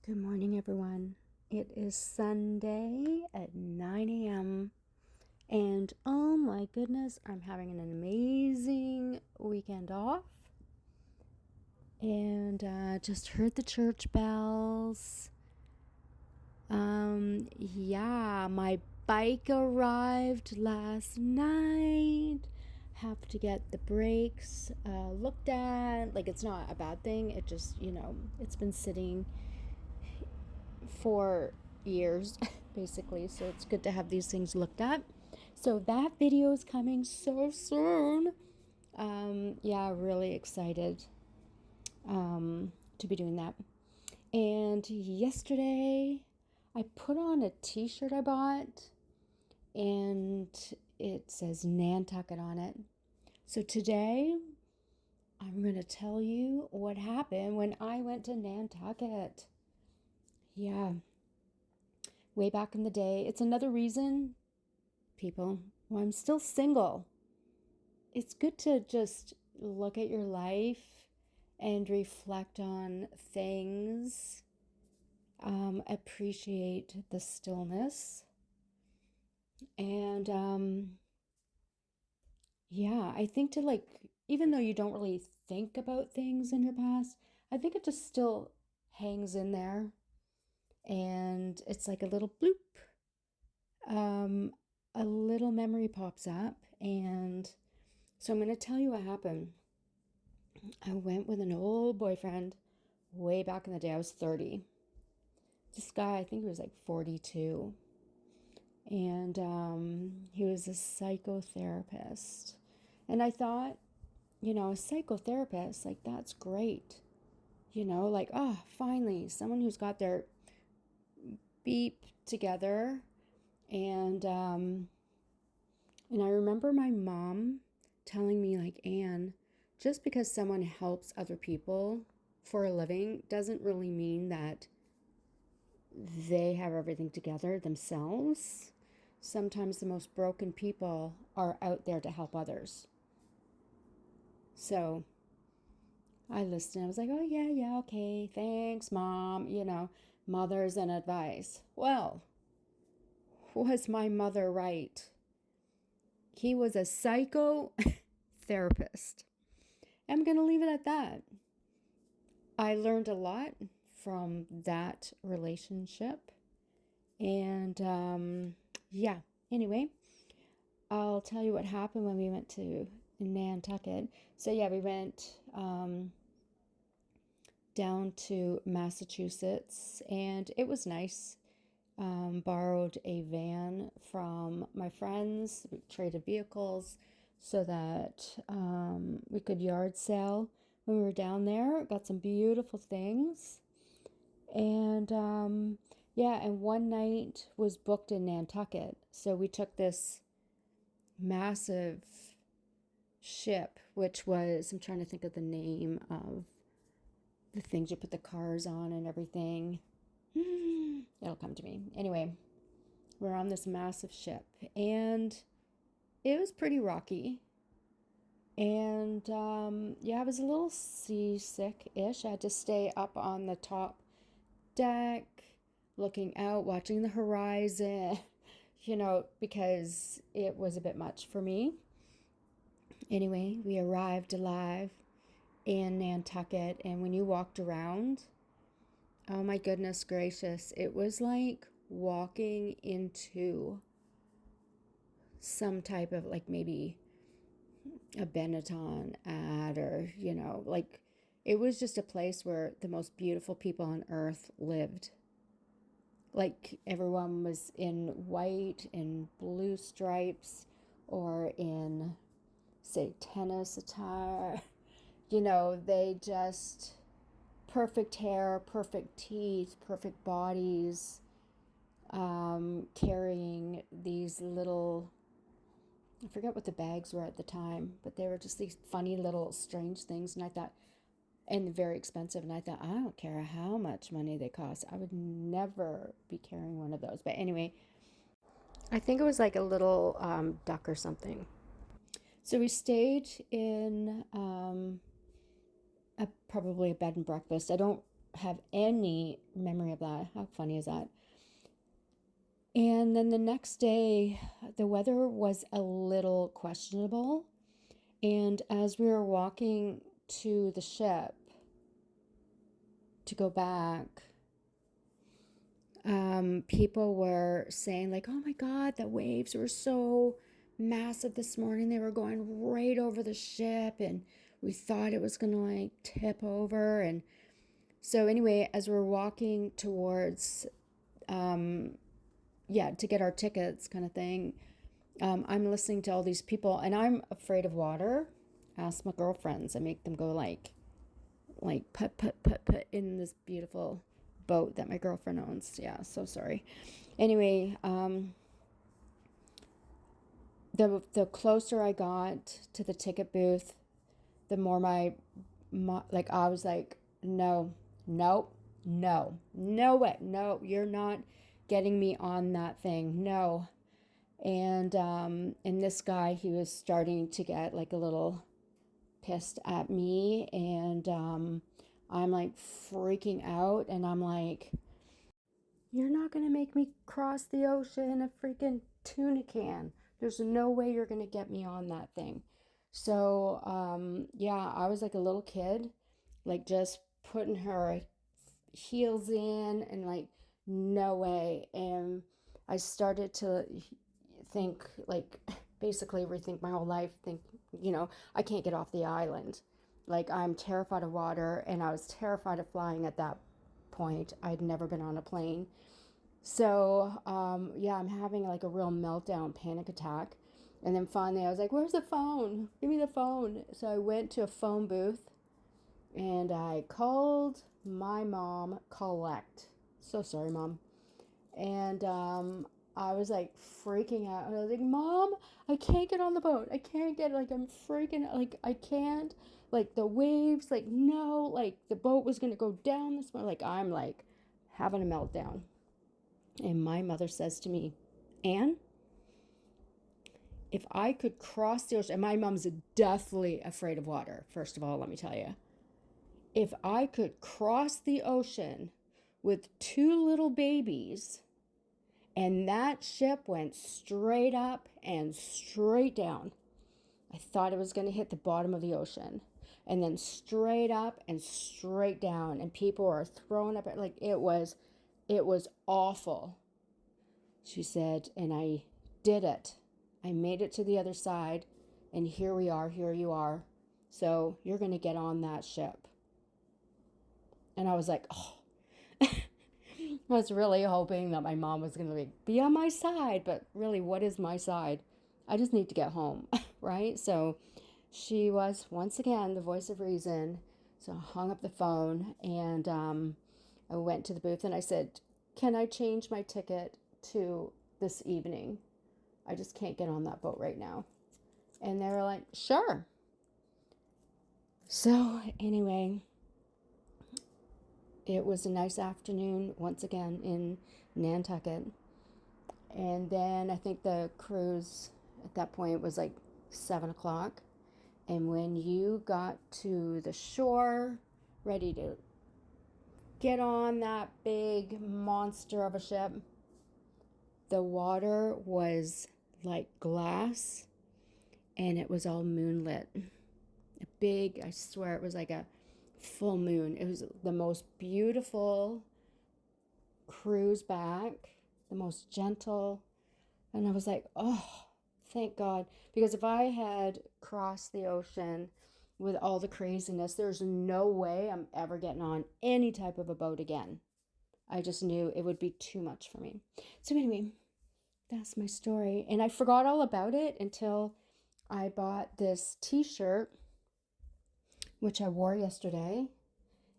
Good morning, everyone. It is Sunday at 9 a.m. And oh my goodness, I'm having an amazing weekend off. And just heard the church bells. Yeah, my bike arrived last night. Have to get the brakes looked at. Like, it's not a bad thing. It just, it's been sitting for years basically, so it's good to have these things looked at. So that video is coming so soon. Yeah, really excited to be doing that. And yesterday I put on a t-shirt I bought, and it says Nantucket on it. So today I'm going to tell you what happened when I went to Nantucket. Yeah, way back in the day. It's another reason, people, why I'm still single. It's good to just look at your life and reflect on things, appreciate the stillness. And yeah, I think to, like, even though you don't really think about things in your past, I think it just still hangs in there. And it's like a little bloop. Um, a little memory pops up, and so I'm going to tell you what happened. I went with an old boyfriend way back in the day. I was 30. This guy, I think he was like 42. And he was a psychotherapist. And I thought, a psychotherapist, like, that's great. Like, oh, finally, someone who's got their beep together. And I remember my mom telling me, like, Anne, just because someone helps other people for a living doesn't really mean that they have everything together themselves. Sometimes the most broken people are out there to help others. So I listened. I was like, oh, yeah, okay, thanks, Mom. Mothers and advice. Well, was my mother right? He was a psychotherapist. I'm going to leave it at that. I learned a lot from that relationship. And yeah, anyway, I'll tell you what happened when we went to Nantucket. So yeah, we went down to Massachusetts, and it was nice. Borrowed a van from my friends. We traded vehicles so that we could yard sale when we were down there. Got some beautiful things. And yeah, and one night was booked in Nantucket. So we took this massive ship, which was, I'm trying to think of the name of the things you put the cars on and everything. It'll come to me. Anyway, we're on this massive ship, and it was pretty rocky. And yeah, I was a little seasick-ish. I had to stay up on the top deck, looking out, watching the horizon, because it was a bit much for me. Anyway, we arrived alive in Nantucket, and when you walked around, oh my goodness gracious, it was like walking into some type of, like, maybe a Benetton ad, or, like, it was just a place where the most beautiful people on earth lived. Like, everyone was in white and blue stripes, or in, say, tennis attire. They just, perfect hair, perfect teeth, perfect bodies, carrying these little, I forget what the bags were at the time, but they were just these funny little strange things. And I thought, and very expensive. And I thought, I don't care how much money they cost. I would never be carrying one of those. But anyway, I think it was like a little duck or something. So we stayed in probably a bed and breakfast. I don't have any memory of that. How funny is that? And then the next day, the weather was a little questionable. And as we were walking to the ship to go back, people were saying, like, oh my God, the waves were so massive this morning. They were going right over the ship, and we thought it was going to like tip over. And so, anyway, as we're walking towards, to get our tickets, kind of thing, I'm listening to all these people, and I'm afraid of water. Ask my girlfriends. I make them go like put in this beautiful boat that my girlfriend owns. Yeah, so sorry. Anyway, the closer I got to the ticket booth, the more my like I was like, no, nope, no way, no, you're not getting me on that thing, no. And this guy, he was starting to get like a little pissed at me, and I'm like freaking out, and I'm like, you're not gonna make me cross the ocean in a freaking tuna can. There's no way you're gonna get me on that thing. So yeah, I was like a little kid, like just putting her heels in and like, no way. And I started to think, like, basically rethink my whole life, think, I can't get off the island. Like, I'm terrified of water, and I was terrified of flying at that point. I'd never been on a plane. So, yeah, I'm having like a real meltdown, panic attack. And then finally I was like, where's the phone? Give me the phone. So I went to a phone booth and I called my mom, Collect. So sorry, Mom. And I was like freaking out. I was like, Mom, I can't get on the boat. I can't get, like, I'm freaking, like, I can't. Like, the waves, like, no. Like, the boat was going to go down this morning. Like, I'm like having a meltdown. And my mother says to me, Anne, if I could cross the ocean, and my mom's deathly afraid of water, first of all, let me tell you. If I could cross the ocean with two little babies, and that ship went straight up and straight down, I thought it was going to hit the bottom of the ocean, and then straight up and straight down, and people were thrown up. Like, it was awful. She said, and I did it. I made it to the other side, and here we are, here you are. So you're going to get on that ship. And I was like, oh. I was really hoping that my mom was going to be on my side, but really, what is my side? I just need to get home, right? So she was, once again, the voice of reason. So I hung up the phone, and I went to the booth, and I said, can I change my ticket to this evening? I just can't get on that boat right now. And they were like, sure. So anyway, it was a nice afternoon once again in Nantucket. And then I think the cruise at that point was like 7 o'clock. And when you got to the shore, ready to get on that big monster of a ship, the water was like glass, and it was all moonlit. A big, I swear it was like a full moon. It was the most beautiful cruise back, the most gentle. And I was like, oh, thank God. Because if I had crossed the ocean with all the craziness, there's no way I'm ever getting on any type of a boat again. I just knew it would be too much for me. So anyway, that's my story. And I forgot all about it until I bought this t-shirt, which I wore yesterday.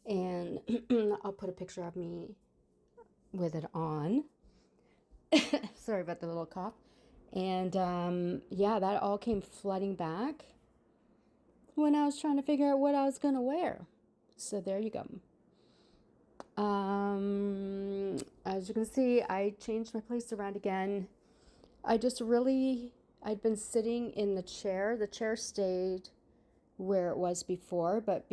And I'll put a picture of me with it on. Sorry about the little cough. And yeah, that all came flooding back when I was trying to figure out what I was going to wear. So there you go. As you can see, I changed my place around again. I'd been sitting in the chair. The chair stayed where it was before, but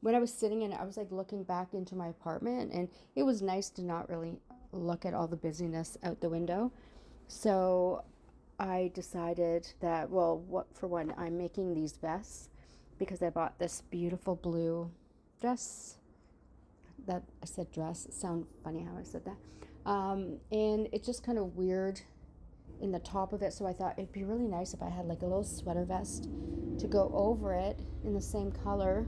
when I was sitting in it, I was like looking back into my apartment, and it was nice to not really look at all the busyness out the window. So I decided that, well, what for one, I'm making these vests because I bought this beautiful blue dress. That I said dress. It sounded funny how I said that. And it's just kind of weird in the top of it. So I thought it'd be really nice if I had like a little sweater vest to go over it in the same color,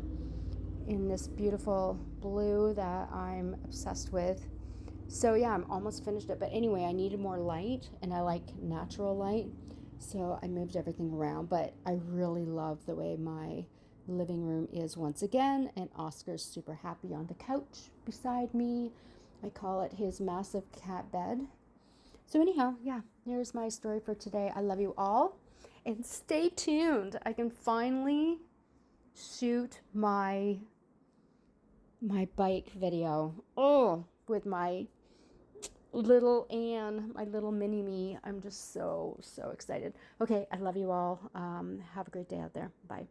in this beautiful blue that I'm obsessed with. So yeah, I'm almost finished it. But anyway, I needed more light, and I like natural light. So I moved everything around. But I really love the way my living room is once again. And Oscar's super happy on the couch beside me. I call it his massive cat bed. So anyhow, yeah, here's my story for today. I love you all. And stay tuned. I can finally shoot my bike video. Oh, with my little Anne, my little mini me. I'm just so excited. Okay, I love you all. Have a great day out there. Bye.